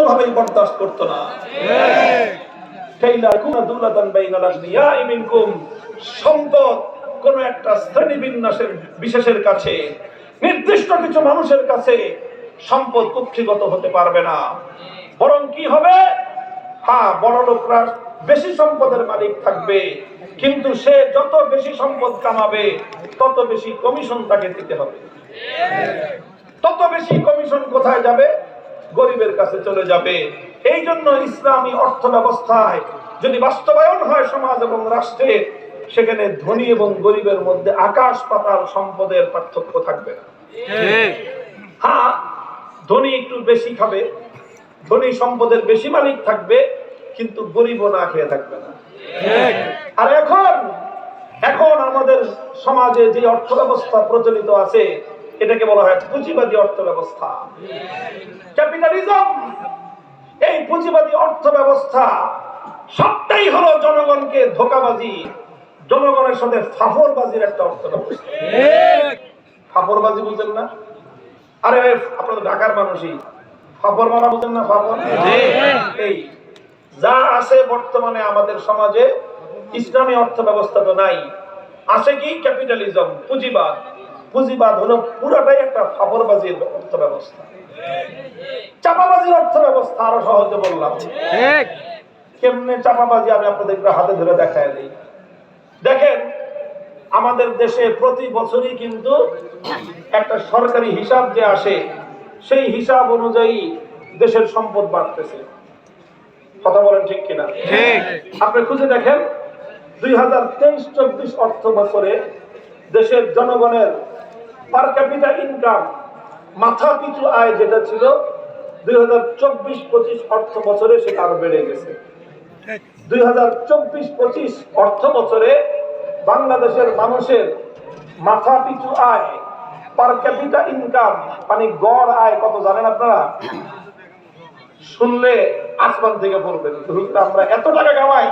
কোনোভাবেই বরদাস্ত করতো না। সম্পদ কোন একটা শ্রেণী বিন্যাসের বিশেষের কাছে, নির্দিষ্ট কিছু মানুষের কাছে সম্পদ কুক্ষিগত হতে পারবে না। বরং কি হবে, হ্যাঁ, বড় লোকরা বেশি সম্পদের মালিক থাকবে, কিন্তু সে যত বেশি সম্পদ কামাবে তত বেশি কমিশন তাকে দিতে হবে। তত বেশি কমিশন কোথায় যাবে? গরিবের কাছে চলে যাবে। এই জন্য ইসলামী অর্থ ব্যবস্থায় যদি বাস্তবায়ন হয় সমাজ এবং রাষ্ট্রে, সেখানে ধনী এবং গরিবের মধ্যে আকাশ পাতাল সম্পদের পার্থক্য থাকবে না। হ্যাঁ, ধনী একটু বেশি খাবে, ধনী সম্পদের বেশি মালিক থাকবে, কিন্তু গরিবও না খেয়ে থাকবে না। আর এখন আমাদের সমাজে যে অর্থ ব্যবস্থা প্রচলিত আছে, এটাকে বলা হয় পুঁজিবাদী অর্থ ব্যবস্থা, ক্যাপিটালিজম। এই পুঁজিবাদী অর্থ ব্যবস্থা সবটাই হলো জনগণকে ধোঁকাবাজি, জনগণের সাথে ফাফরবাজির একটা অর্থ ব্যবস্থা। ফাফরবাজি বুঝেন না? আরে আপনাদের ঢাকার মানুষই ফাফর মারা বুঝেন না? ফাফর এই যা আছে বর্তমানে আমাদের সমাজে, ইসলামী অর্থ ব্যবস্থা তো নাই, আছে কি? ক্যাপিটালিজম, পুঁজিবাদ। পুঁজিবাদ হলো পুরাটাই একটা ফাফরবাজির অর্থ ব্যবস্থা, চাপাবাজির অর্থ ব্যবস্থা। আরো সহজে বললাম, কেমনে চাপাবাজি আমি আপনাদের হাতে ধরে দেখায় দিই। দেখেন, আমাদের দেশে প্রতি বছরই কিন্তু একটা সরকারি হিসাব যে আসে, সেই হিসাব অনুযায়ী দেশের সম্পদ বাড়তেছে। কথা বলেন ঠিক কিনা? আপনি খুঁজে দেখেন, 2023-24 অর্থ বছরে দেশের জনগণের পার ক্যাপিটা ইনকাম, মাথা পিছু আয় যেটা ছিল 2024-25 অর্থ বছরে, সেটা আরো বেড়ে গেছে। 2024-25 অর্থ বছরে বাংলাদেশের মানুষের মাথা পিছু আয়, পার ক্যাপিটা ইনকাম, মানে গড় আয় কত জানেন আপনারা? শুনলে আসমান থেকে পড়বেন, আমরা এত টাকা কামাই।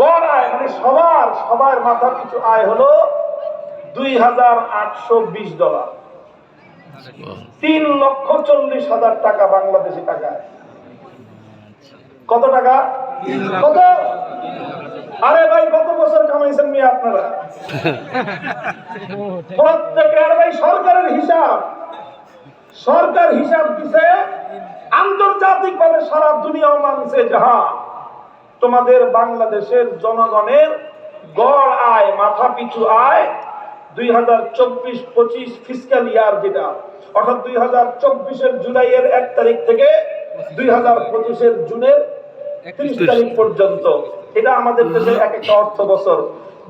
গড় আয় মানে সবার মাথা পিছু আয় হলো $2,820, $3,40,000 টাকা বাংলাদেশি টাকায়। কত টাকা? কত? আরে ভাই, কত বছর কামাইছেন মিয়া আপনারা? প্রত্যেকের ভাই সরকারের হিসাব, সরকার হিসাব দিছে, আন্তর্জাতিক ভাবে সারা দুনিয়াও মানছে যে হ্যাঁ, তোমাদের বাংলাদেশের জনগণের গড় আয়, মাথা পিছু আয় 2024-25 ফিসক্যাল ইয়ার, যেটা অর্থাৎ 2024-এর জুলাইয়ের 1 তারিখ থেকে 2025-এর জুনের 30 তারিখ পর্যন্ত, এটা আমাদের দেশের এক একটা অর্থ বছর।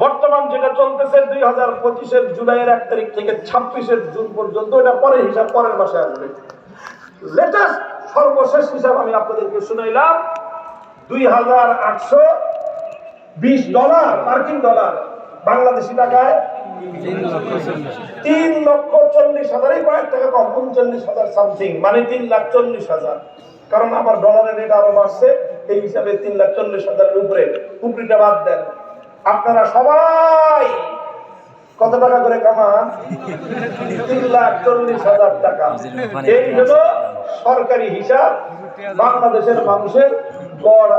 বর্তমান যেটা চলতেছে 2025-এর জুলাইয়ের 1 তারিখ থেকে 26-এর জুন পর্যন্ত, এটা পরের হিসাব, পরের মাসে আসবে। লেটেস্ট সর্বশেষ হিসাব আমি আপনাদেরকে শুনাইলাম, $2,820, মার্কিন ডলার, বাংলাদেশি টাকায় 3,40,000, কয়েক টাকা কম, 39,000 সামথিং, মানে 3,40,000। কারণ আবার ডলারের রেট আরো বাড়ছে, এই হিসাবে 3,40,000-এর উপরিটা বাদ দেন। আপনারা সবাই কত টাকা করে কামান? 3,40,000 টাকা। এই হলো সরকারি হিসাব, বাংলাদেশের মানুষের গড়